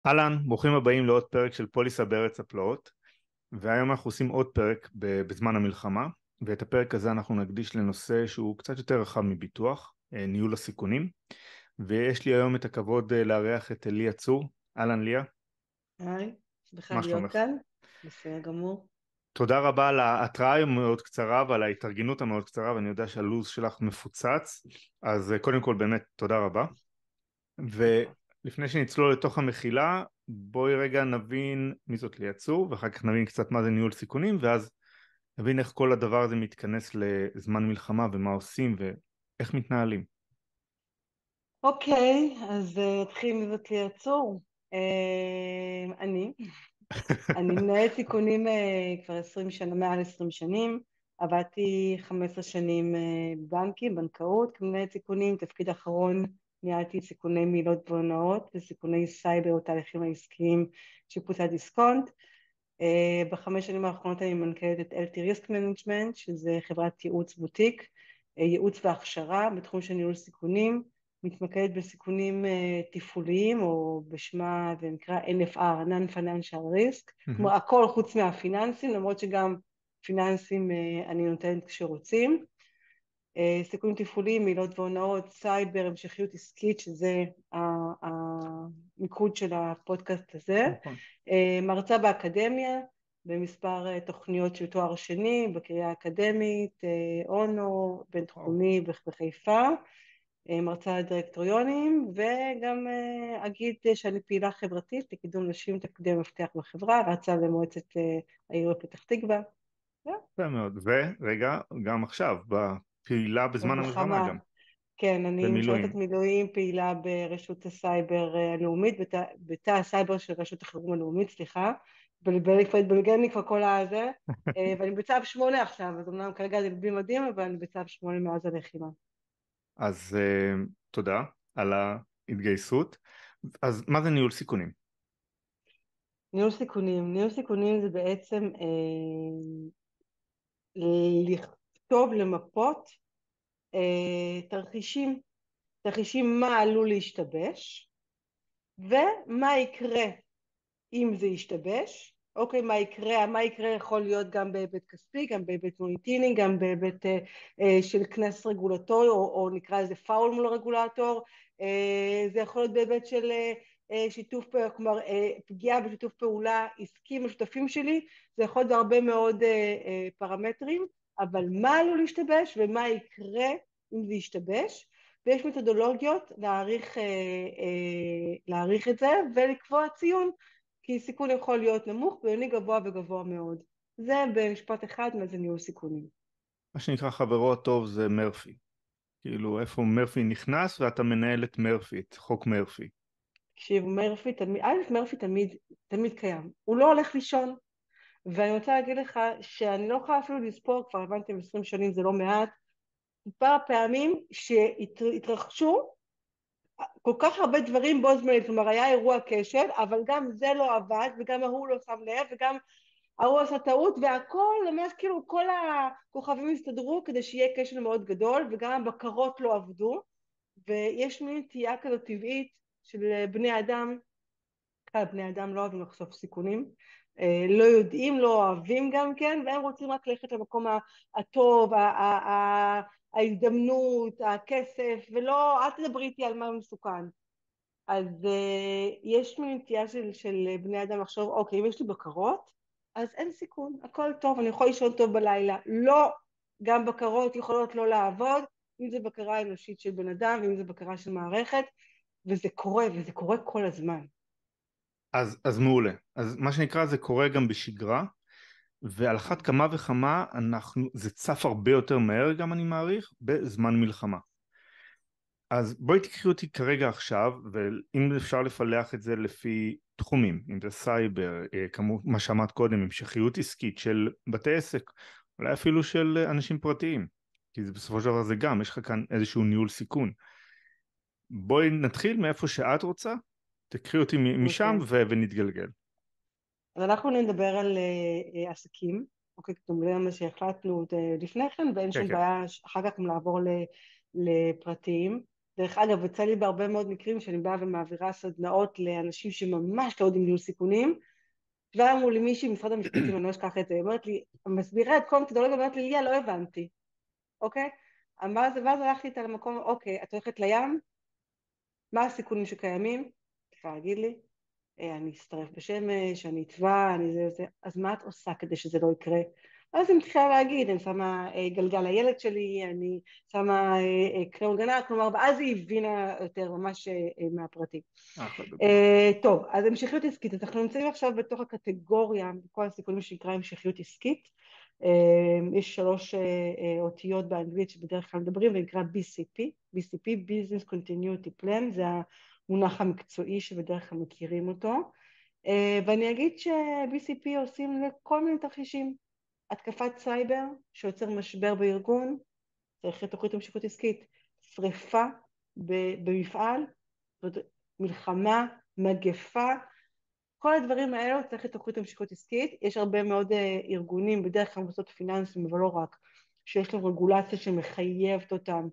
אהלן, ברוכים הבאים לעוד פרק של פוליסה בארץ הפלאות, והיום אנחנו עושים עוד פרק בזמן המלחמה, ואת הפרק הזה אנחנו נקדיש לנושא שהוא קצת יותר רחב מביטוח, ניהול הסיכונים, ויש לי היום את הכבוד לארח את ליה צור. אהלן ליה. היי, שמחה מה להיות שלומך? כאן, בסדר גמור. תודה רבה על ההתראה המאוד קצרה ועל ההתארגנות המאוד קצרה, ואני יודע שהלו"ז שלך מפוצץ, אז קודם כל באמת תודה רבה. ולפני שנצלול לתוך המחילה, בואי רגע נבין מי זאת ליה צור, ואחר כך נבין קצת מה זה ניהול סיכונים, ואז נבין איך כל הדבר הזה מתכנס לזמן מלחמה ומה עושים ואיך מתנהלים. אוקיי, אז נתחיל מזאת לי עצור. אני מנהלת סיכונים כבר 20 שנה, מעל 20 שנים. עבדתי 15 שנים בבנקים, בנקאות, כמנהלת סיכונים. תפקיד האחרון ניהלתי סיכוני מילות והונאות וסיכוני סייבר ותהליכים העסקיים שיפוץ הדיסקונט. בחמש שנים האחרונות אני מנכ"לת את LT Risk Management, שזה חברת ייעוץ בוטיק, ייעוץ והכשרה בתחום של ניהול סיכונים, מתמקדת בסיכונים תפעוליים, או בשמה זה נקרא NFR, Non-Financial Risk, כלומר מהמם. הכל חוץ מהפיננסים, למרות שגם פיננסים אני נותנת כשרוצים. סיכונים תפעוליים, מילות והונאות, סייבר, המשכיות עסקית, שזה המיקוד של הפודקאסט הזה. נכון. מרצה באקדמיה, במספר תוכניות של תואר שני, בקריה האקדמית, אונו, וואו. בינתחומי בחיפה, מרצה לדירקטוריונים, וגם אגיד שאני פעילה חברתית לקידום נשים תפקידי מפתח בחברה, רצה למועצת העיר בפתח תקווה. יפה מאוד. ורגע, גם עכשיו, בפעילה בזמן המלחמה במלחמה. גם, כן, אני משרתת במילואים. מילואים, פעילה ברשות הסייבר הלאומית, בתא הסייבר של רשות החירום הלאומית, סליחה, בלגן לי כבר כל הזה, ואני בצו 8 עכשיו, אז אמנם כרגע אני בלי מדים, אבל אני בצו 8 מאז הלחימה. אז תודה על ההתגייסות. אז מה זה ניהול סיכונים? ניהול סיכונים זה בעצם לכתוב, למפות תרחישים, תרחישים מה עלול להשתבש, ומה יקרה אם זה ישתבש. אוקיי, מה יקרה יכול להיות גם בהיבט כספי, גם בהיבט מוניטיני, גם בהיבט של קנס רגולטורי, או נקרא לזה פאול מול הרגולטור. זה יכול להיות בהיבט של שיתוף, כלומר פגיעה בשיתוף פעולה עסקי עם השותפים שלי, זה יכול להיות בהרבה מאוד פרמטרים, אבל מה עלול להשתבש ומה יקרה אם זה ישתבש, ויש מתודולוגיות להעריך את זה ולקבוע ציון, כי סיכון יכול להיות נמוך, בינוני, גבוה וגבוה מאוד. זה במשפט אחד מה זה ניהול סיכונים. מה שנקרא חברו הטוב זה מרפי. כאילו איפה מרפי נכנס ואתה מנהל את מרפי, את חוק מרפי. תקשיב, מרפי תמיד קיים. הוא לא הולך לישון. ואני רוצה להגיד לך שאני לא יכולה אפילו לספור, כבר הבנתם 20 שנים זה לא מעט, מספר פעמים שהתרחשו כל כך הרבה דברים בו זמנית, כלומר היה אירוע כשל, אבל גם זה לא עבד, וגם ההוא לא שם לב, וגם ההוא עשה טעות, והכל, ממש כאילו כל הכוכבים הסתדרו כדי שיהיה כשל מאוד גדול, וגם הבקרות לא עבדו, ויש מין נטייה כזאת טבעית של בני אדם, בני אדם לא אוהבים לחשוף סיכונים, לא יודעים, לא אוהבים גם כן, והם רוצים רק ללכת למקום הטוב, ההזדמנות, הכסף, ולא, אל תדברי איתי על מה מסוכן. אז יש מין נטייה של בני אדם לחשוב, אוקיי, אם יש לי בקרות, אז אין סיכון, הכל טוב, אני יכול לישון טוב בלילה. לא, גם בקרות יכולות לא לעבוד, אם זה בקרה אנושית של בן אדם, אם זה בקרה של מערכת, וזה קורה כל הזמן. אז מעולה. אז מה שנקרא זה קורה גם בשגרה, ועל אחת כמה וכמה זה צף הרבה יותר מהר גם אני מעריך, בזמן מלחמה. אז בואי תקחי אותי כרגע עכשיו, ואם אפשר לפלח את זה לפי תחומים, אם זה סייבר, כמו מה שאמרת קודם, המשכיות עסקית של בתי עסק, אולי אפילו של אנשים פרטיים, כי זה בסופו של דבר זה גם, יש לך כאן איזשהו ניהול סיכון. בואי נתחיל מאיפה שאת רוצה, תקחי אותי משם אוקיי. ונתגלגל. אז אנחנו נדבר על עסקים, אוקיי, כתוב מה שהחלטנו לפני כן, ואין כן, שום כן. בעיה אחר כך גם לעבור לפרטיים. דרך אגב, יצא לי בהרבה מאוד מקרים שאני באה ומעבירה סדנאות לאנשים שממש לא יודעים ניהול סיכונים, כבר אמרו לי מישהי ממשרד המשפטים, אני לא אשכח את זה, היא אומרת לי, מסבירה את כל המתודולוגיה, אומרת לי, ליה, לא הבנתי, אוקיי? ואז הלכתי איתה למקום, אוקיי, את הולכת לים, מה הסיכונים שקיימים? צריכה להגיד לי, אני אשטרף בשמש, אני אטבע, אני זה, אז מה את עושה כדי שזה לא יקרה? אז היא מתחילה להגיד, אני שמה גלגל לילד שלי, אני שמה קרם הגנה, כלומר, ואז היא הבינה יותר ממש מהפרטים. אחלה דוגמה. טוב, אז המשכיות עסקית, אז אנחנו נמצאים עכשיו בתוך הקטגוריה, כל הסיכונים שנקרא המשכיות עסקית, יש 3 אותיות באנגלית שבדרך כלל מדברים, ונקרא BCP, Business Continuity Plan, זה המונח המקצועי שבדרך כלל מכירים אותו, ואני אגיד ש-BCP עושים לכל מיני תרחישים, התקפת סייבר שיוצר משבר בארגון, צריך תוכנית המשכיות עסקית, שריפה במפעל, מלחמה, מגפה, כל הדברים האלו צריך תוכנית המשכיות עסקית. יש הרבה מאוד ארגונים, בדרך כלל מוסדות פיננסיים, אבל לא רק, שיש להם רגולציה שמחייבת אותם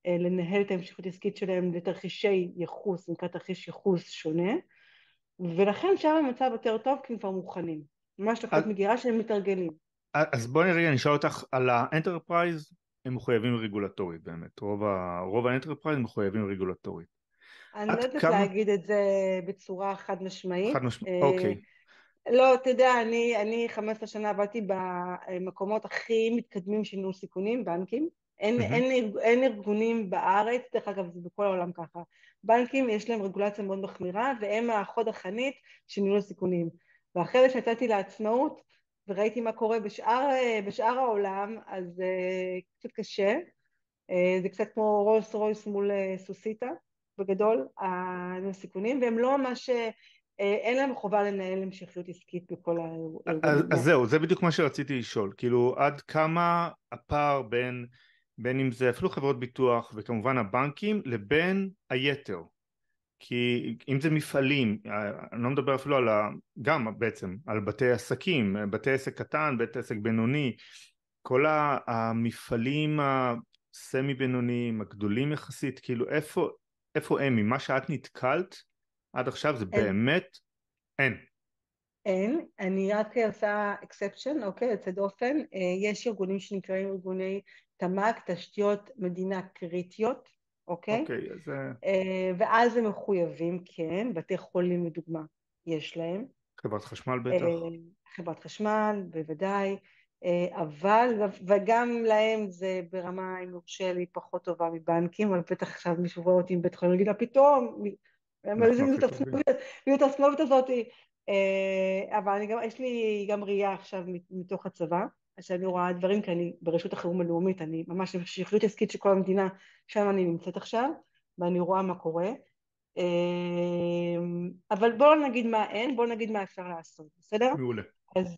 לנהל את ההמשכיות העסקית שלהם לתרחישי ייחוס, נקרא תרחיש ייחוס שונה, ולכן שם המצב יותר טוב כי הם כבר מוכנים. ממש תוכנית מגירה שהם מתרגלים. אז בואי רגע נשאל אותך על האנטרפרייז, הם מחויבים רגולטורית באמת, רוב האנטרפרייז מחויבים רגולטורית. אני לא עד יודעת כמה? להגיד את זה בצורה חד חד משמעית. משמעית, אוקיי. לא, אתה יודע, אני 15 שנה עבדתי במקומות הכי מתקדמים של ניהול סיכונים, בנקים. מהמם. אין ארגונים בארץ, דרך אגב זה בכל העולם ככה. בנקים יש להם רגולציה מאוד מחמירה, והם החוד החנית של ניהול הסיכונים. ואחרי זה שיצאתי לעצמאות, וראיתי מה קורה בשאר העולם, אז קצת קשה. זה קצת כמו רולס רויס מול סוסיתא, בגדול, הניהול סיכונים, והם לא ממש... אין להם חובה לנהל המשכיות עסקית בכל הארגונים, אז לא. זהו, זה בדיוק מה שרציתי לשאול, כאילו עד כמה הפער בין אם זה אפילו חברות ביטוח וכמובן הבנקים לבין היתר, כי אם זה מפעלים, אני לא מדבר אפילו גם בעצם על בתי עסקים, בתי עסק קטן, בתי עסק בינוני, כל המפעלים הסמי בינוניים הגדולים יחסית, כאילו איפה הם, ממה שאת נתקלת עד עכשיו זה אין, באמת אין. אני רק עושה exception, אוקיי, יוצא דופן, יש ארגונים שנקראים ארגוני תמ"ק, תשתיות מדינה קריטיות, אוקיי, אוקיי, אז ואז הם מחויבים, כן, בתי חולים לדוגמה, יש להם, חברת חשמל אה, בטח. חברת חשמל, בוודאי, אבל, וגם להם זה ברמה, אם יורשה לי, פחות טובה מבנקים, אבל בטח עכשיו מישהו רואה אותי עם בית חולים, יגיד לה פתאום, אנחנו איזה הכי טובים. מיות הסנובית הזאת, אבל יש לי גם ראייה עכשיו מתוך הצבא, שאני רואה דברים, כי אני ברשות החירום הלאומית, אני ממש בשליחות עסקית של כל המדינה, שם אני נמצאת עכשיו, ואני רואה מה קורה. אבל בואו נגיד מה אין, בואו נגיד מה אפשר לעשות, בסדר? מעולה. אז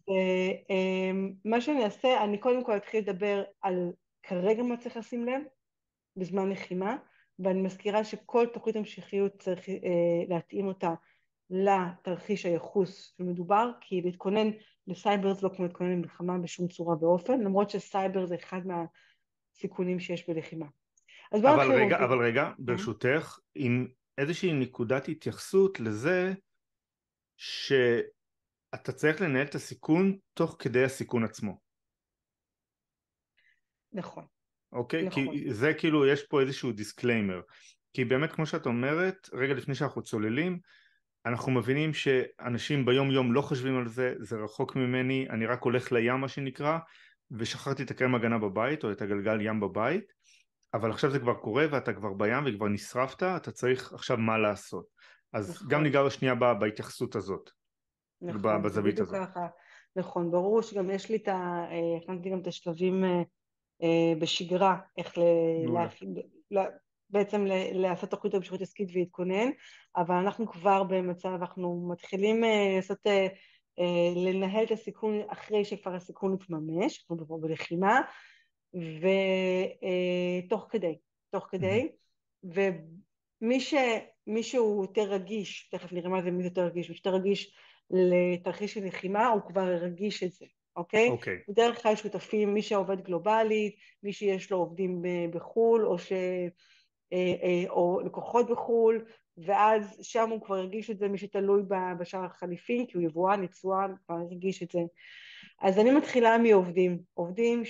מה שאני אעשה, אני קודם כל אתחיל לדבר על כרגע מה צריך לשים לב בזמן לחימה, ואני מזכירה שכל תוכנית המשכיות צריך להתאים אותה לתרחיש הייחוס שמדובר, כי להתכונן לסייבר זה לא כמו להתכונן למלחמה בשום צורה ואופן, למרות שסייבר זה אחד מהסיכונים שיש בלחימה. אז בואו נתחיל רובי. אבל רגע, ברשותך, עם איזושהי נקודת התייחסות לזה שאתה צריך לנהל את הסיכון תוך כדי הסיכון עצמו. נכון, אוקיי? נכון, כי זה כאילו, יש פה איזשהו דיסקליימר. כי באמת, כמו שאת אומרת, רגע לפני שאנחנו צוללים, אנחנו מבינים שאנשים ביום יום לא חושבים על זה, זה רחוק ממני, אני רק הולך לים מה שנקרא, ושכחתי את הקרם הגנה בבית או את הגלגל ים בבית, אבל עכשיו זה כבר קורה ואתה כבר בים וכבר נשרפת, אתה צריך עכשיו מה לעשות. אז גם נכון, ניגע שנייה בהתייחסות הזאת, כאילו נכון, זה בזווית בדיוק הזאת. ככה, נכון, ברור שגם יש לי הכנתי גם את השלבים בשגרה, איך מעולה. בעצם לעשות תוכנית המשכיות עסקית ולהתכונן, אבל אנחנו כבר במצב, אנחנו מתחילים לנהל את הסיכון אחרי שכבר הסיכון מתממש, אנחנו כבר בלחימה, תוך מהמם. כדי, ומי שהוא יותר רגיש, תכף נראה מה זה מי יותר רגיש, הוא יותר רגיש לתרחיש של לחימה, הוא כבר הרגיש את זה, אוקיי? אוקיי. בדרך כלל שותפים מי שעובד גלובלית, מי שיש לו עובדים בחו"ל, או או לקוחות בחול, ואז שם הוא כבר הרגיש את זה, מי שתלוי בשער החליפין, כי הוא יבואן, יצואן, כבר הרגיש את זה. אז אני מתחילה מעובדים, עובדים,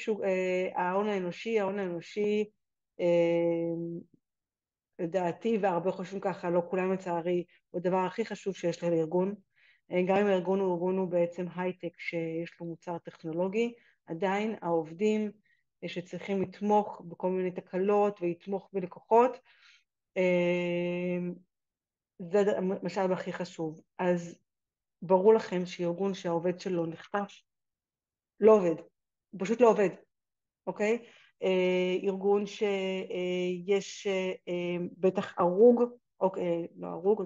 ההון האנושי, לדעתי, והרבה חושבים ככה, לא כולם לצערי, הוא הדבר הכי חשוב שיש לארגון. גם אם הארגון הוא בעצם הייטק שיש לו מוצר טכנולוגי, עדיין העובדים שצריכים לתמוך בכל מיני תקלות ולתמוך בלקוחות, זה המשאב הכי חשוב. אז ברור לכם שארגון שהעובד שלו נחטף, לא עובד, הוא פשוט לא עובד, אוקיי? ארגון שיש בטח הרוג, אוקיי, לא הרוג,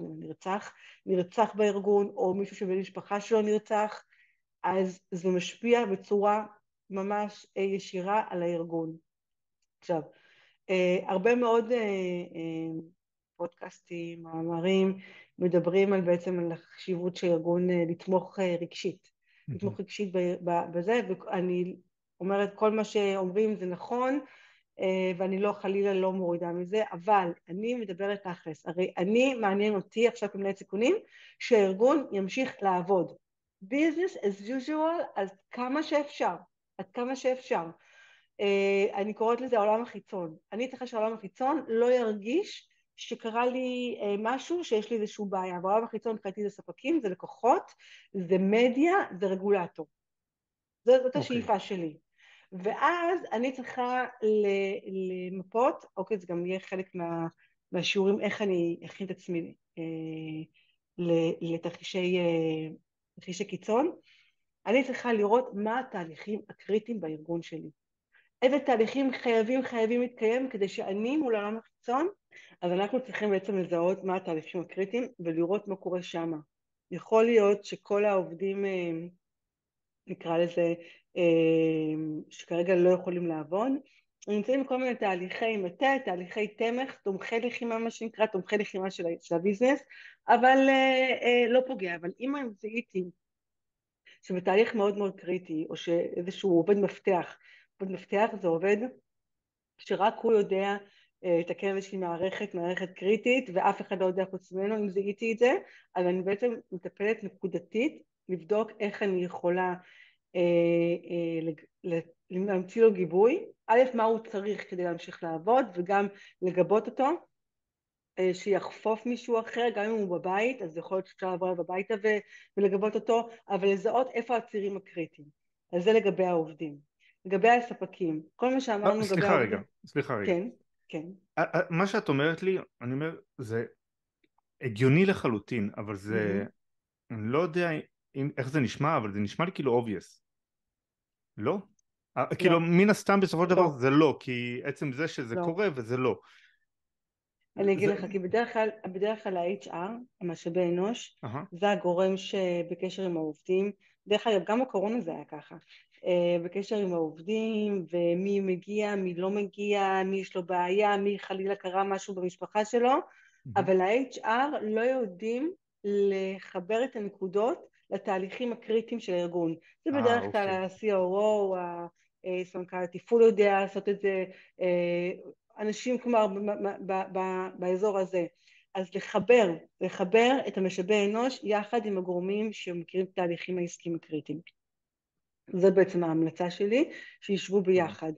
נרצח בארגון, או מישהו שבן משפחה שלו נרצח, אז זה משפיע בצורה ממש ישירה על הארגון. עכשיו, הרבה מאוד פודקאסטים, מאמרים, מדברים בעצם על החשיבות של ארגון לתמוך רגשית. לתמוך רגשית בזה, ואני אומרת, כל מה שאומרים זה נכון, ואני לא חלילה לא מורידה מזה, אבל אני מדברת תכלס. הרי מעניין אותי עכשיו כמנהלת סיכונים, שהארגון ימשיך לעבוד. business as usual עד כמה שאפשר, עד כמה שאפשר. אני קוראת לזה העולם החיצון. אני צריכה שהעולם החיצון לא ירגיש שקרה לי משהו שיש לי איזשהו בעיה. בעולם החיצון קראתי זה ספקים, זה לקוחות, זה מדיה, זה רגולטור. זאת השאיפה שלי. ואז אני צריכה למפות, אוקיי, זה גם יהיה חלק מהשיעורים, איך אני אכין את עצמי לתרחישי קיצון. אני צריכה לראות מה התהליכים הקריטיים בארגון שלי. איזה תהליכים חייבים להתקיים כדי שאני מול העולם החיצון, אז אנחנו צריכים בעצם לזהות מה התהליכים הקריטיים ולראות מה קורה שם. יכול להיות שכל העובדים, נקרא לזה, שכרגע לא יכולים לעבוד, נמצאים בכל מיני תהליכי מטה, תהליכי תמך, תומכי לחימה, מה שנקרא, תומכי לחימה של הביזנס, אבל לא פוגע. אבל אם הם זיהיתי שבתהליך מאוד מאוד קריטי, או שאיזשהו עובד מפתח זה עובד שרק הוא יודע לתקן איזושהי מערכת קריטית, ואף אחד לא יודע חוץ ממנו. אם זיהיתי את זה, אז אני בעצם מטפלת נקודתית, לבדוק איך אני יכולה להמציא לו גיבוי, א', מה הוא צריך כדי להמשיך לעבוד, וגם לגבות אותו, שיחפוף מישהו אחר, גם אם הוא בבית, אז יכול להיות שאפשר לעבור בביתה ולגבות אותו, אבל לזהות איפה הצירים הקריטיים. אז זה לגבי העובדים. לגבי הספקים, כל מה שאמרנו לגבי העובדים... סליחה רגע. כן, כן. מה שאת אומרת לי, אני אומר, זה הגיוני לחלוטין, אבל זה, אני לא יודע איך זה נשמע, אבל זה נשמע לי כאילו obvious. לא? כאילו מן הסתם בסופו של דבר זה לא, כי עצם זה שזה קורה וזה לא. אני אגיד לך, כי בדרך כלל ה-HR, המשאבי אנוש, זה הגורם שבקשר עם העובדים, דרך אגב, גם הקורונה זה היה ככה, בקשר עם העובדים, ומי מגיע, מי לא מגיע, מי יש לו בעיה, מי חלילה קרה משהו במשפחה שלו, אבל ה-HR לא יודעים לחבר את הנקודות לתהליכים הקריטיים של הארגון. זה בדרך כלל ה-COO, סמנכ"ל התפעול יודע לעשות את זה, אנשים כלומר באזור הזה. אז לחבר את המשאבי אנוש יחד עם הגורמים שמכירים את התהליכים העסקיים הקריטיים. זה בעצם ההמלצה שלי, שישבו ביחד.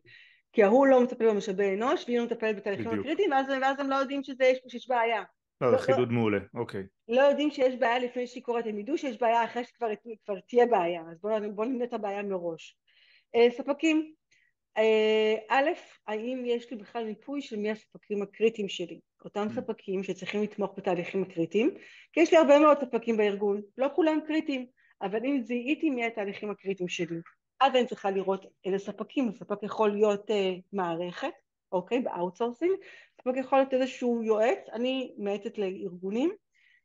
כי ההוא לא מטפל במשאבי אנוש, והיא לא מטפלת בתהליכים הקריטיים, ואז הם לא יודעים שיש בעיה. לא, זה חידוד מעולה, אוקיי. לא יודעים שיש בעיה לפני שהיא קורית, הם ידעו שיש בעיה אחרי שכבר תהיה בעיה, אז בואו נמנה את הבעיה מראש. ספקים, א', האם יש לי בכלל מיפוי של מי הספקים הקריטיים שלי, אותם ספקים שצריכים לתמוך בתהליכים הקריטיים, כי יש לי הרבה מאוד ספקים בארגון, לא כולם קריטיים, אבל אם זיהיתי מי התהליכים הקריטיים שלי, אז אני צריכה לראות איזה ספקים. הספק יכול להיות מערכת, אוקיי, באוטסורסינג, ספק יכול להיות איזשהו יועץ, אני מייעצת לארגונים,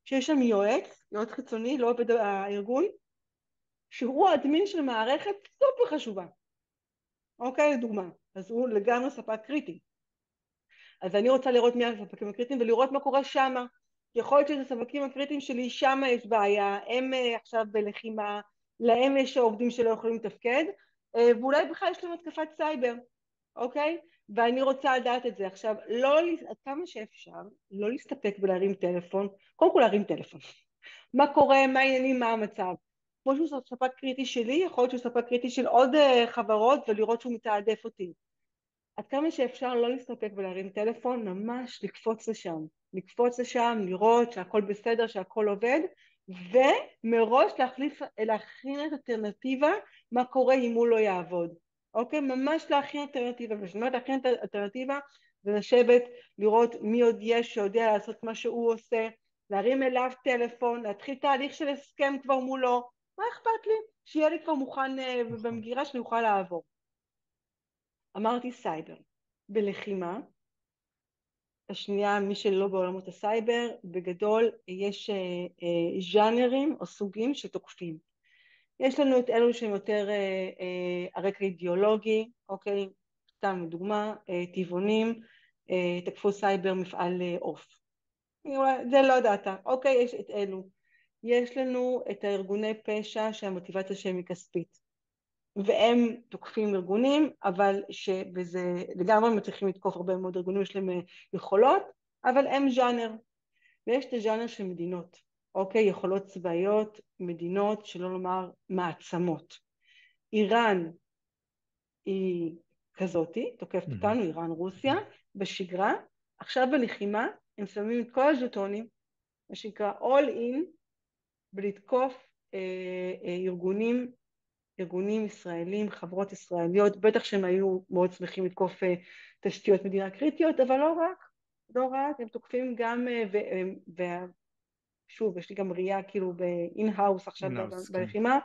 שיש שם יועץ חיצוני, לא עובד הארגון, שהוא האדמין של מערכת סופר חשובה. אוקיי, לדוגמה, אז הוא לגמרי ספק קריטי. אז אני רוצה לראות מי הספקים הקריטיים ולראות מה קורה שם. יכול להיות שזה ספקים הקריטיים שלי, שם יש בעיה, הם עכשיו בלחימה, להם יש עובדים שלא יכולים לתפקד, ואולי בכלל יש להם התקפת סייבר, אוקיי? ואני רוצה לדעת את זה. עכשיו, עד כמה שאפשר, לא להסתפק בלהרים טלפון, קודם כל להרים טלפון. מה קורה, מה העניינים, מה המצב. כמו שהוא ספק קריטי שלי, יכול להיות שהוא ספק קריטי של עוד חברות, ולראות שהוא מתעדף אותי. עד כמה שאפשר לא להסתפק ולהרים טלפון, ממש לקפוץ לשם, לראות שהכל בסדר, שהכל עובד, ומראש להכין את אלטרנטיבה, מה קורה אם הוא לא יעבוד. אוקיי? ממש להכין אלטרנטיבה, ושאומרת להכין את האלטרנטיבה, זה לשבת, לראות מי עוד יש שיודע לעשות מה שהוא עושה, להרים אליו טלפון, להתחיל תהליך של הסכם כבר מולו, מה אכפת לי? שיהיה לי כבר מוכן במגירה שאני אוכל לעבור. אמרתי סייבר. בלחימה, השנייה, מי שלא בעולמות הסייבר, בגדול יש ז'אנרים או סוגים שתוקפים. יש לנו את אלו שהם יותר הרקע אידיאולוגי, אוקיי, סתם דוגמה, טבעונים, תקפו סייבר מפעל עוף. זה לא יודעת, אוקיי, יש את אלו. יש לנו את הארגוני פשע שהמוטיבציה שלהם היא כספית. והם תוקפים ארגונים, אבל וזה לגמרי מצליחים לתקוף הרבה מאוד ארגונים, יש להם יכולות, אבל הם ז'אנר. ויש את הז'אנר של מדינות, אוקיי? יכולות צבאיות, מדינות, שלא לומר מעצמות. איראן היא כזאתי, תוקפת אותנו, איראן, רוסיה, בשגרה. עכשיו בלחימה הם שמים את כל הז'וטונים, מה שנקרא all in, ולתקוף ארגונים ישראלים, חברות ישראליות, בטח שהם היו מאוד שמחים לתקוף תשתיות מדינה קריטיות, אבל לא רק, הם תוקפים גם, ושוב, יש לי גם ראייה כאילו ב-in-house עכשיו בלחימה,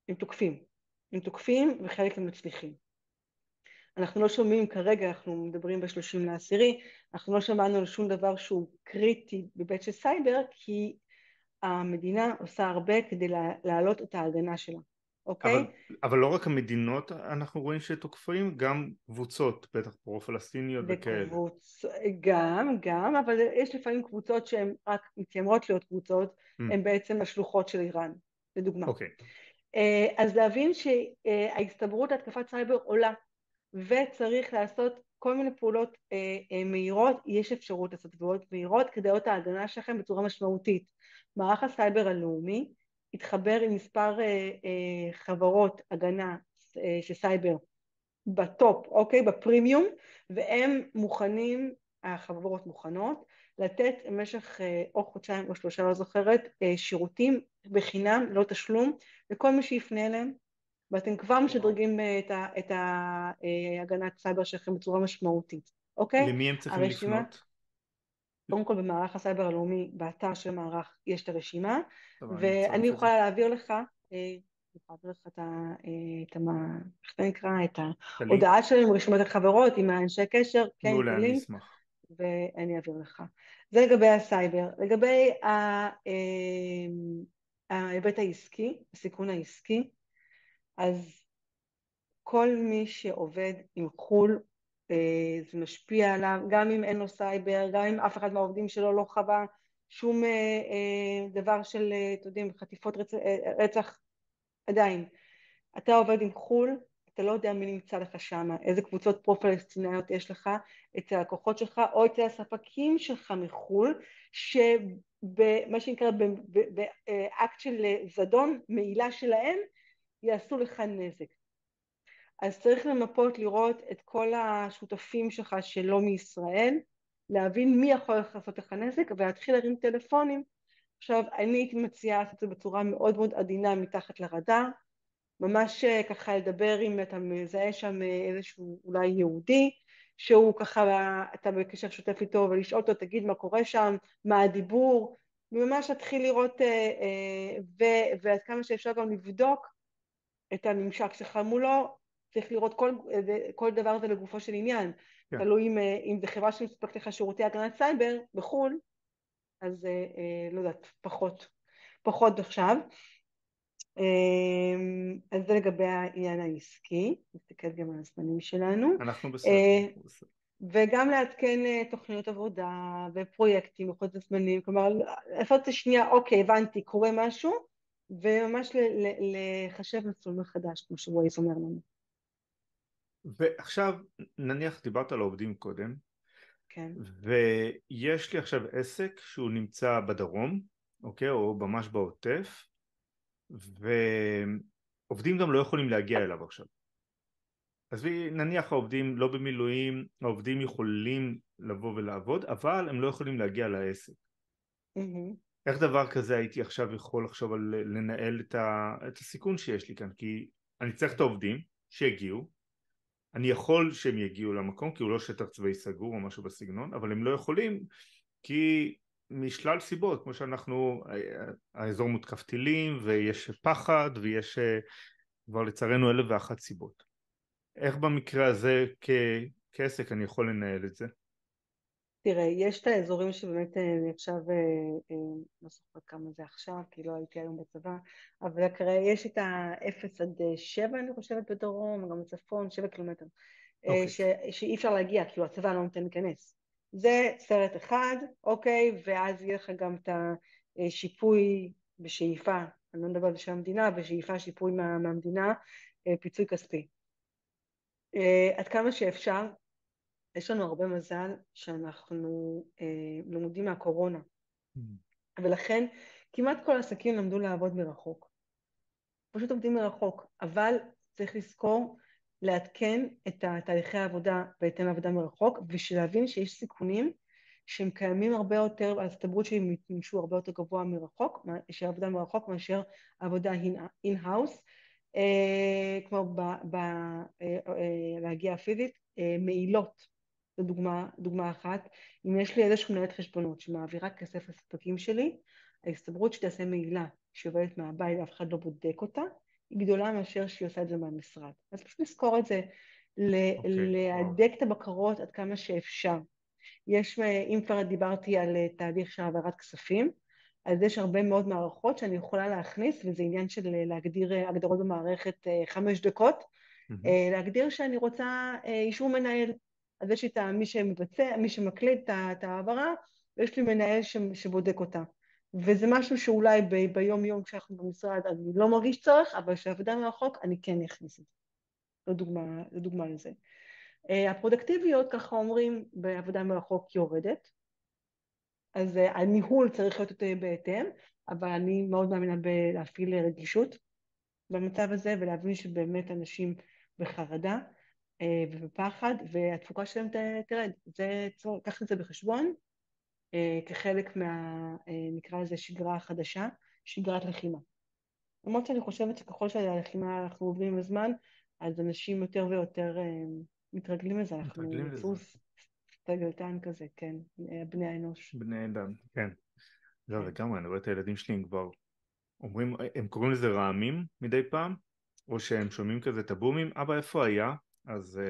הם תוקפים וחלק הם מצליחים. אנחנו לא שומעים כרגע, אנחנו מדברים ב-30/10, אנחנו לא שמענו על שום דבר שהוא קריטי בבית של סייבר, כי המדינה עושה הרבה כדי להעלות את ההגנה שלה, אוקיי? אבל לא רק המדינות אנחנו רואים שתוקפים, גם קבוצות, בטח פרו-פלסטיניות וכאלה. גם, אבל יש לפעמים קבוצות שהן רק מתיימרות להיות קבוצות, הן בעצם השלוחות של איראן, לדוגמה. אוקיי. אז להבין שההסתברות להתקפת סייבר עולה, וצריך לעשות כל מיני פעולות מהירות, יש אפשרות לעשות פעולות מהירות כדי להיות ההגנה שלכם בצורה משמעותית. מערך הסייבר הלאומי התחבר עם מספר חברות הגנה של סייבר בטופ, אוקיי, בפרימיום, והם מוכנים, החברות מוכנות, לתת במשך או חודשיים או 3, לא זוכרת, שירותים בחינם, לא תשלום, לכל מי שיפנה אליהם, ואתם כבר משדרגים את ההגנת סייבר שלכם בצורה משמעותית, אוקיי? למי הם צריכים לפנות? קודם כל במערך הסייבר הלאומי, באתר של המערך יש את הרשימה, ואני יכולה להעביר לך, איך זה נקרא, את ההודעה שלהם, רשימת החברות עם האנשי קשר, כן, את הלינק, ואני אעביר לך. זה לגבי הסייבר. לגבי ההיבט העסקי, הסיכון העסקי, אז כל מי שעובד עם חול, זה משפיע עליו, גם אם אין לו סייבר, גם אם אף אחד מהעובדים שלו לא חווה שום דבר של, אתם יודעים, חטיפות רצח, עדיין. אתה עובד עם חול, אתה לא יודע מי נמצא לך שם, איזה קבוצות פרו-פלסטיניות יש לך, אצל הכוחות שלך או אצל הספקים שלך מחול, שבמה שנקרא באקט של זדון, מעילה שלהם, יעשו לך נזק. אז צריך למפות, לראות את כל השותפים שלך שלא מישראל, להבין מי יכול לעשות לך נזק, ולהתחיל להרים טלפונים. עכשיו, אני הייתי מציעה לעשות את זה בצורה מאוד מאוד עדינה מתחת לרדאר, ממש ככה לדבר אם אתה מזהה שם איזשהו אולי יהודי, שהוא ככה, אתה בקשר שותף איתו ולשאול אותו, תגיד מה קורה שם, מה הדיבור, וממש להתחיל לראות, ועד כמה שאפשר גם לבדוק את הממשק שלך מולו, צריך לראות כל דבר זה לגופו של עניין, תלוי אם זה חברה שמספקת לך שירותי הגנת סייבר בחו"ל, אז לא יודעת, פחות עכשיו. אז זה לגבי העניין העסקי, נסתכל גם על הזמנים שלנו. אנחנו בסדר. וגם לעדכן תוכניות עבודה ופרויקטים בכל הזמנים, כלומר לעשות את השנייה, אוקיי, הבנתי, קורה משהו, וממש לחשב מסלול מחדש, כמו שווייז אומר לנו. ועכשיו נניח דיברת על העובדים קודם, כן. ויש לי עכשיו עסק שהוא נמצא בדרום, אוקיי, או ממש בעוטף, ועובדים גם לא יכולים להגיע אליו עכשיו. אז נניח העובדים לא במילואים, העובדים יכולים לבוא ולעבוד, אבל הם לא יכולים להגיע לעסק. מהמם. איך דבר כזה הייתי עכשיו יכול לחשוב על לנהל את הסיכון שיש לי כאן? כי אני צריך את העובדים שיגיעו, אני יכול שהם יגיעו למקום כי הוא לא שטח צבאי סגור או משהו בסגנון, אבל הם לא יכולים כי משלל סיבות, כמו שאנחנו, האזור מותקף טילים ויש פחד ויש כבר לצערנו 1,001 סיבות. איך במקרה הזה כעסק אני יכול לנהל את זה? תראה, יש את האזורים שבאמת אני עכשיו, לא זוכרת כמה זה עכשיו, כי לא הייתי היום בצבא, אבל כרגע יש את ה-0 עד 7, אני חושבת, בדרום, גם בצפון, 7 קילומטר, אוקיי. שאי אפשר להגיע, כאילו הצבא לא נותן להיכנס. זה סרט אחד, אוקיי, ואז יהיה לך גם את השיפוי בשאיפה, אני לא מדברת בשם המדינה, בשאיפה שיפוי מהמדינה, פיצוי כספי. עד כמה שאפשר, יש לנו הרבה מזל שאנחנו לומדים מהקורונה, Mm. ולכן כמעט כל העסקים למדו לעבוד מרחוק. פשוט עובדים מרחוק, אבל צריך לזכור לעדכן את תהליכי העבודה בהתאם לעבודה מרחוק, ושלהבין שיש סיכונים שהם קיימים הרבה יותר, ההסתברות שהם יתממשו הרבה יותר גבוה מרחוק, של עבודה מרחוק מאשר עבודה in-house, כמו להגיע פיזית, מעילות. זו דוגמה אחת. אם יש לי איזושהי מנהלת חשבונות שמעבירה כסף לספקים שלי, ההסתברות שתעשה מעילה שעובדת מהבית ואף אחד לא בודק אותה, היא גדולה מאשר שהיא עושה את זה מהמשרד. אז פשוט לזכור את זה, אוקיי, וואו. להדק את הבקרות עד כמה שאפשר. אם כבר דיברתי על תהליך של העברת כספים, אז יש הרבה מאוד מערכות שאני יכולה להכניס, וזה עניין של להגדיר הגדרות במערכת 5 דקות, Mhm. להגדיר שאני רוצה אישור מנהל. אז יש לי את מי שמבצע, מי שמקליט את ההעברה, ויש לי מנהל שבודק אותה. וזה משהו שאולי ביום יום כשאנחנו במשרד אני לא מרגיש צורך, אבל כשעבודה מרחוק אני כן אכניס את זה. זו דוגמה לזה. הפרודקטיביות, ככה אומרים, בעבודה מרחוק יורדת, אז הניהול צריך להיות יותר בהתאם, אבל אני מאוד מאמינה בלהפעיל רגישות במצב הזה, ולהבין שבאמת אנשים בחרדה ובפחד, והתפוקה שלהם תרד. קח את זה בחשבון, כחלק נקרא לזה שגרה חדשה, שגרת לחימה. למרות שאני חושבת שככל שהלחימה אנחנו עוברים עם הזמן, אז אנשים יותר ויותר מתרגלים לזה, אנחנו מתרגלים לזה. יצור סטגלטן כזה, כן, בני האנוש. בני אדם, כן. לא, כן. לגמרי, אני רואה את הילדים שלי, הם כבר אומרים, הם קוראים לזה רעמים מדי פעם, או שהם שומעים כזה את הבומים, אבא איפה היה? אז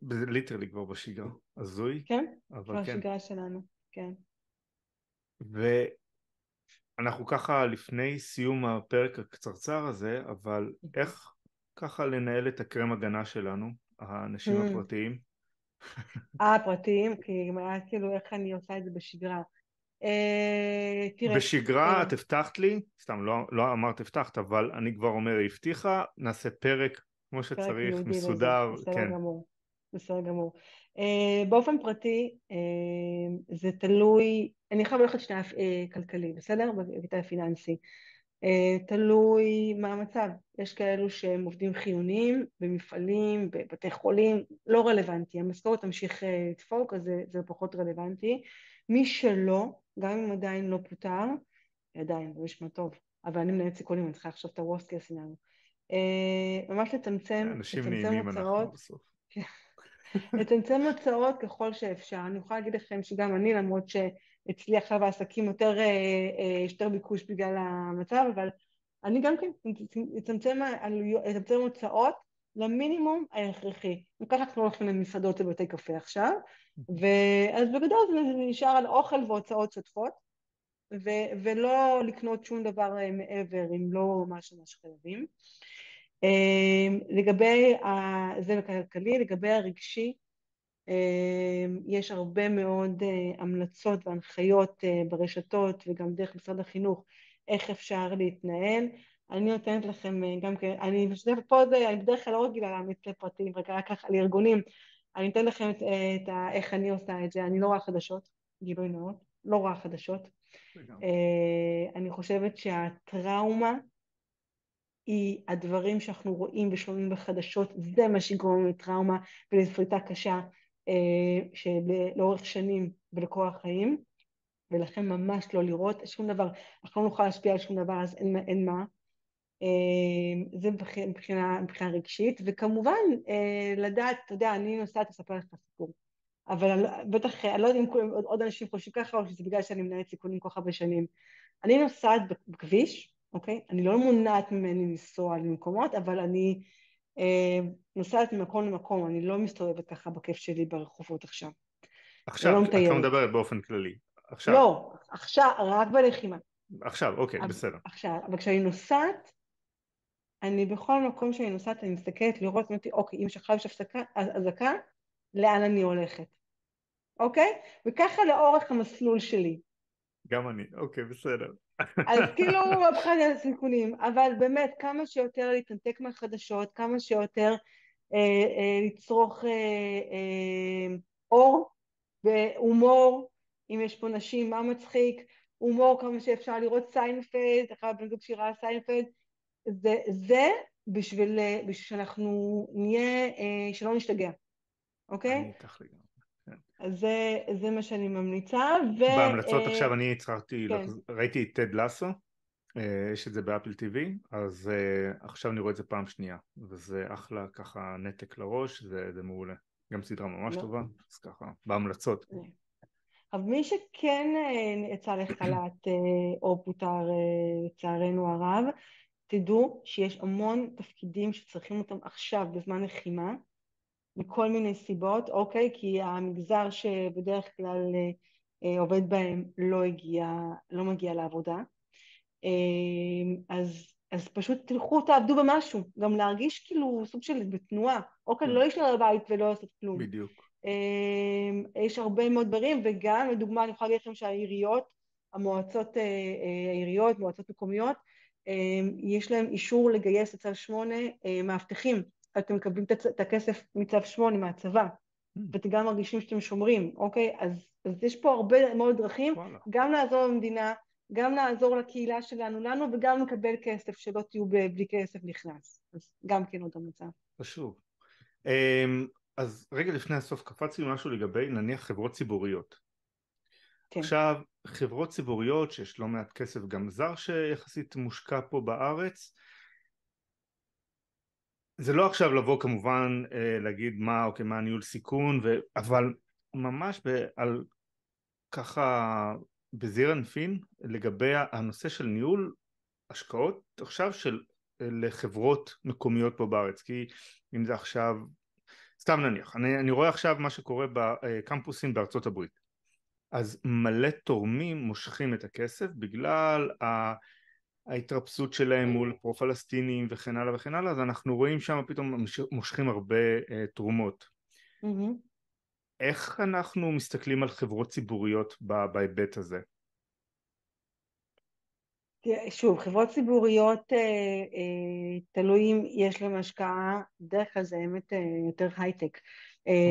זה ליטרלי כבר בשגרה, הזוי, כן, אבל כבר כן. שגרה שלנו, כן. ואנחנו ככה לפני סיום הפרק הקצרצר הזה, אבל איך ככה לנהל את הקרם הגנה שלנו, האנשים הפרטיים? פרטיים, כי אם היה כאילו איך אני עושה את זה בשגרה. תראה, בשגרה את הבטחת לי, סתם לא אמרת הבטחת, אבל אני כבר אומר היא הבטיחה, נעשה פרק כמו פרק שצריך, ייעודי לזה, מסודר, בסדר כן. גמור, בסדר גמור. באופן פרטי, זה תלוי, אני חייב ללכת שנייה כלכלי, בסדר? בקטע הפיננסי. תלוי מה המצב. יש כאלו שהם עובדים חיוניים במפעלים, בבתי חולים, לא רלוונטי. המשכורת תמשיך לדפוק, אז זה פחות רלוונטי. מי שלא, גם אם עדיין לא פוטר, עדיין, זה נשמע טוב, אבל אני מנהלת סיכונים, אני צריכה לחשוב את ה-Worst case scenario. ממש אנשים לצמצם נעימים אנחנו הוצאות, בסוף. לצמצם הוצאות ככל שאפשר. אני יכולה להגיד לכם שגם אני, למרות שאצלי עכשיו העסקים יותר ביקוש בגלל המצב, אבל אני גם כן אצמצם הוצאות למינימום ההכרחי. וכך אנחנו לא הולכים למסעדות ובתי קפה עכשיו, ואז בגדול זה נשאר על אוכל והוצאות שוטפות, ולא לקנות שום דבר מעבר אם לא ממש ממש חייבים. לגבי זה הכלכלי, לגבי הרגשי, יש הרבה מאוד המלצות והנחיות ברשתות וגם דרך משרד החינוך איך אפשר להתנהל. אני נותנת לכם גם כן, אני משתפת פה, אני בדרך כלל לא רגילה להעמיד לפרטים, רק ככה לארגונים, אני אתן לכם איך אני עושה את זה, אני לא רואה חדשות, גילוי נאות, לא רואה חדשות. אני חושבת שהטראומה היא הדברים שאנחנו רואים ושומעים בחדשות, זה מה שיגרום לטראומה ולסריטה קשה לאורך שנים ולכל החיים, ולכן ממש לא לראות שום דבר, אנחנו לא נוכל להשפיע על שום דבר, אז אין מה. זה מבחינה רגשית, וכמובן לדעת, אתה יודע, אני נוסעת לספר לך סיפור, אבל בטח, אני לא יודעת אם עוד אנשים חושבים ככה, או שזה בגלל שאני מנהלת סיכונים כל כך הרבה שנים. אני נוסעת בכביש, אוקיי? אני לא מונעת ממני לנסוע למקומות, אבל אני נוסעת ממקום למקום, אני לא מסתובבת ככה בכיף שלי ברחובות עכשיו. עכשיו, לא את לא מטיילת. מדברת באופן כללי. עכשיו, לא, עכשיו, רק בלחימה. עכשיו, אוקיי, בסדר. עכשיו, אבל כשאני נוסעת, אני בכל מקום שאני נוסעת, אני מסתכלת לראות, אוקיי, אם עכשיו יש אזעקה, לאן אני הולכת, אוקיי? וככה לאורך המסלול שלי. גם אני, אוקיי, בסדר. אז כאילו, מבחן על הסיכונים, אבל באמת, כמה שיותר להתנתק מהחדשות, כמה שיותר לצרוך אור והומור, אם יש פה נשים, מה מצחיק, הומור כמה שאפשר לראות סיינפלד, אחר בן זוג שירה סיינפלד, זה בשביל שאנחנו נהיה, שלא נשתגע, אוקיי? אני איתך לגמרי. כן. אז זה מה שאני ממליצה, בהמלצות עכשיו אני כן. ראיתי את טד לסו, יש את זה באפל טיווי, אז עכשיו אני רואה את זה פעם שנייה, וזה אחלה ככה נתק לראש, זה מעולה. גם סדרה ממש טובה, אז ככה, בהמלצות. אבל מי שכן יצא לחל"ת או פוטר לצערנו הרב, תדעו שיש המון תפקידים שצריכים אותם עכשיו בזמן לחימה, מכל מיני סיבות, אוקיי? כי המגזר שבדרך כלל עובד בהם לא מגיע לעבודה. אז פשוט תלכו, תעבדו במשהו, גם להרגיש כאילו סוג של בתנועה, אוקיי? כן, לא להישאר בבית ולא לעשות כלום. בדיוק. יש הרבה מאוד דברים, וגם לדוגמה אני יכולה להגיד לכם שהעיריות, העיריות, מועצות מקומיות, יש להם אישור לגייס לצו 8 מאבטחים, אתם מקבלים את הכסף מצו 8 מהצבא, ואתם גם מרגישים שאתם שומרים, אוקיי? אז יש פה הרבה מאוד דרכים, וואלה, גם לעזור למדינה, גם לעזור לקהילה שלנו, וגם לקבל כסף, שלא תהיו בלי כסף נכנס. אז גם כן עוד המצב. חשוב. אז רגע לפני הסוף קפץ לי משהו לגבי נניח חברות ציבוריות. כן. עכשיו, חברות ציבוריות שיש לא מעט כסף גם זר שיחסית מושקע פה בארץ, זה לא עכשיו לבוא כמובן להגיד מה, אוקיי, מה הניהול סיכון, אבל ממש על ככה בזעיר אנפין לגבי הנושא של ניהול השקעות עכשיו לחברות מקומיות פה בארץ, כי אם זה עכשיו, סתם נניח, אני רואה עכשיו מה שקורה בקמפוסים בארצות הברית, אז מלא תורמים מושכים את הכסף בגלל ההתרפסות שלהם מול פרו-פלסטינים וכן הלאה וכן הלאה, אז אנחנו רואים שם פתאום מושכים הרבה תרומות. איך אנחנו מסתכלים על חברות ציבוריות בהיבט הזה? שוב, חברות ציבוריות תלויים, יש להם השקעה, בדרך כלל זה באמת יותר הייטק.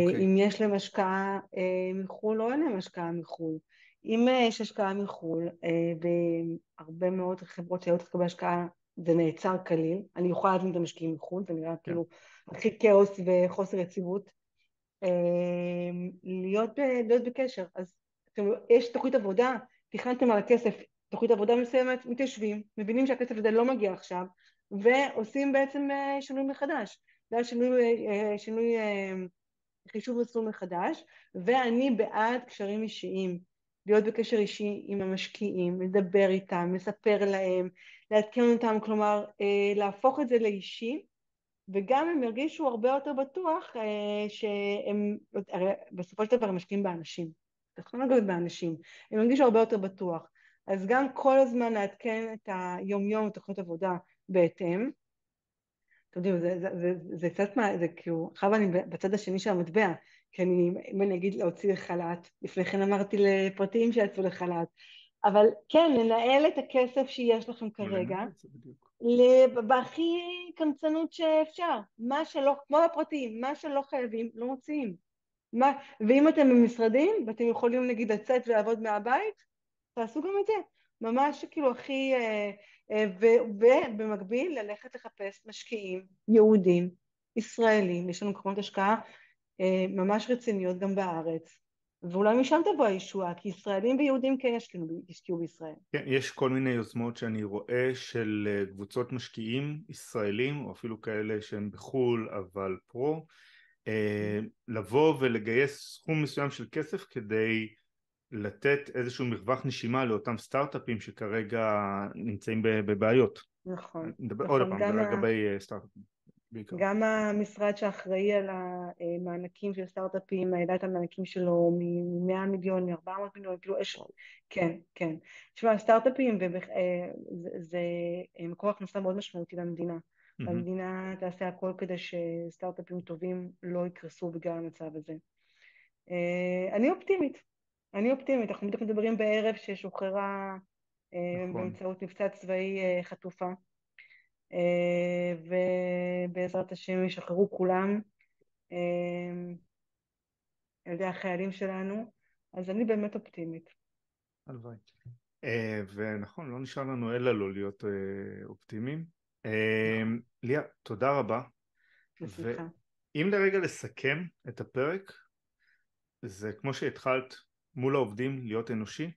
אוקיי, אם יש להם השקעה מחו"ל או אין להם השקעה מחו"ל. אם יש השקעה מחו"ל, והרבה מאוד חברות שהיו צריכות בהשקעה, זה נעצר כליל, אני יכולה להבין את המשקיעים מחו"ל, זה נראה כן, כאילו הכי כאוס וחוסר יציבות. להיות בקשר, אז יש תוכנית עבודה, תכננתם על הכסף, תוכנית עבודה מסוימת, מתיישבים, מבינים שהכסף הזה לא מגיע עכשיו, ועושים בעצם שינוי מחדש, זה היה שינוי חישוב מסלול מחדש, ואני בעד קשרים אישיים, להיות בקשר אישי עם המשקיעים, לדבר איתם, לספר להם, לעדכן אותם, כלומר להפוך את זה לאישי, וגם הם ירגישו הרבה יותר בטוח שהם, הרי בסופו של דבר הם משקיעים באנשים, טכנולוגיות באנשים, הם ירגישו הרבה יותר בטוח. אז גם כל הזמן לעדכן את היום-יום תוכנית עבודה בהתאם. אתם יודעים, זה קצת מה, זה כאילו, עכשיו אני בצד השני של המטבע, כי אם אני אגיד להוציא לחל"ת, לפני כן אמרתי לפרטיים שיצאו לחל"ת, אבל כן, לנהל את הכסף שיש לכם כרגע, ולנהל את זה בדיוק. בהכי קמצנות שאפשר, מה שלא, כמו בפרטיים, מה שלא חייבים, לא מוציאים. ואם אתם במשרדים, ואתם יכולים נגיד לצאת ולעבוד מהבית, תעשו גם את זה. ממש כאילו הכי, ובמקביל ללכת לחפש משקיעים יהודים, ישראלים, יש לנו קרנות השקעה ממש רציניות גם בארץ, ואולי משם תבוא הישועה, כי ישראלים ויהודים כן ישקיעו בישראל. כן, יש כל מיני יוזמות שאני רואה של קבוצות משקיעים ישראלים, או אפילו כאלה שהם בחו"ל אבל פרו, לבוא ולגייס סכום מסוים של כסף כדי לתת איזשהו מרווח נשימה לאותם סטארט-אפים שכרגע נמצאים בבעיות. נכון, עוד נכון, פעם, זה לגבי סטארט-אפים בעיקר. גם המשרד שאחראי על המענקים של סטארט-אפים העלה את המענקים שלו מ-100 מיליון, מ-400 מיליון, כאילו יש, כן, כן. תשמע, סטארט-אפים זה מקור הכנסה מאוד משמעותי למדינה. מהמם. והמדינה תעשה הכל כדי שסטארט-אפים טובים לא יקרסו בגלל המצב הזה. אני אופטימית, אני אופטימית. אנחנו בדיוק מדברים בערב ששוחררה נכון. באמצעות מבצע צבאי חטופה. ובעזרת השם ישחררו כולם על ידי החיילים שלנו, אז אני באמת אופטימית. הלוואי. ונכון, לא נשאר לנו אלא לא להיות אופטימיים. נכון, ליה, תודה רבה. בשמחה. ואם לרגע לסכם את הפרק, זה כמו שהתחלת מול העובדים להיות אנושי,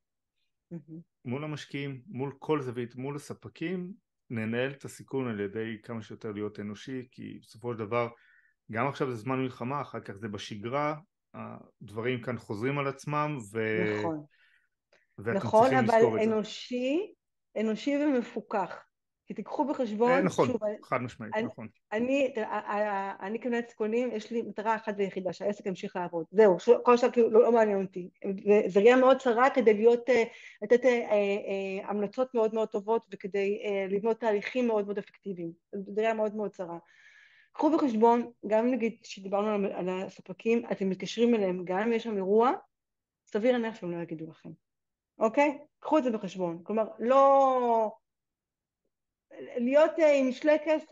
מהמם. מול המשקיעים, מול כל זווית, מול הספקים, ננהל את הסיכון על ידי כמה שיותר להיות אנושי, כי בסופו של דבר, גם עכשיו זה זמן מלחמה, אחר כך זה בשגרה, הדברים כאן חוזרים על עצמם, נכון, ואתם נכון, צריכים אבל לזכור את זה. אנושי, אנושי ומפוקח. כי תיקחו בחשבון, נכון, שוב, חד משמעית, אני, נכון. אני כמנהלת סיכונים, יש לי מטרה אחת ויחידה, שהעסק ימשיך לעבוד. זהו, כל השאר כאילו לא מעניין אותי. זה ראייה מאוד צרה כדי לתת המלצות מאוד מאוד טובות, וכדי לבנות תהליכים מאוד מאוד אפקטיביים. זה ראייה מאוד מאוד צרה. קחו בחשבון, גם נגיד שדיברנו על הספקים, אתם מתקשרים אליהם, גם אם יש שם אירוע, סביר להניח שהם לא יגידו לכם. אוקיי? קחו את זה בחשבון. כלומר, לא להיות עם שלקס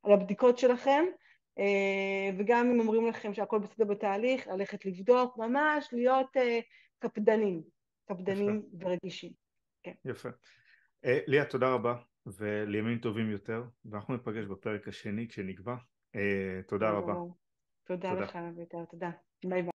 על הבדיקות שלכם, וגם אם אומרים לכם שהכל בסדר בתהליך, ללכת לבדוק, ממש להיות קפדנים, יפה, קפדנים ורגישים. כן. יפה. ליה, תודה רבה, ולימים טובים יותר, ואנחנו ניפגש בפרק השני כשנקבע. תודה בסדר רבה. גמור. תודה תודה. לך, אביתר, תודה. ביי ביי.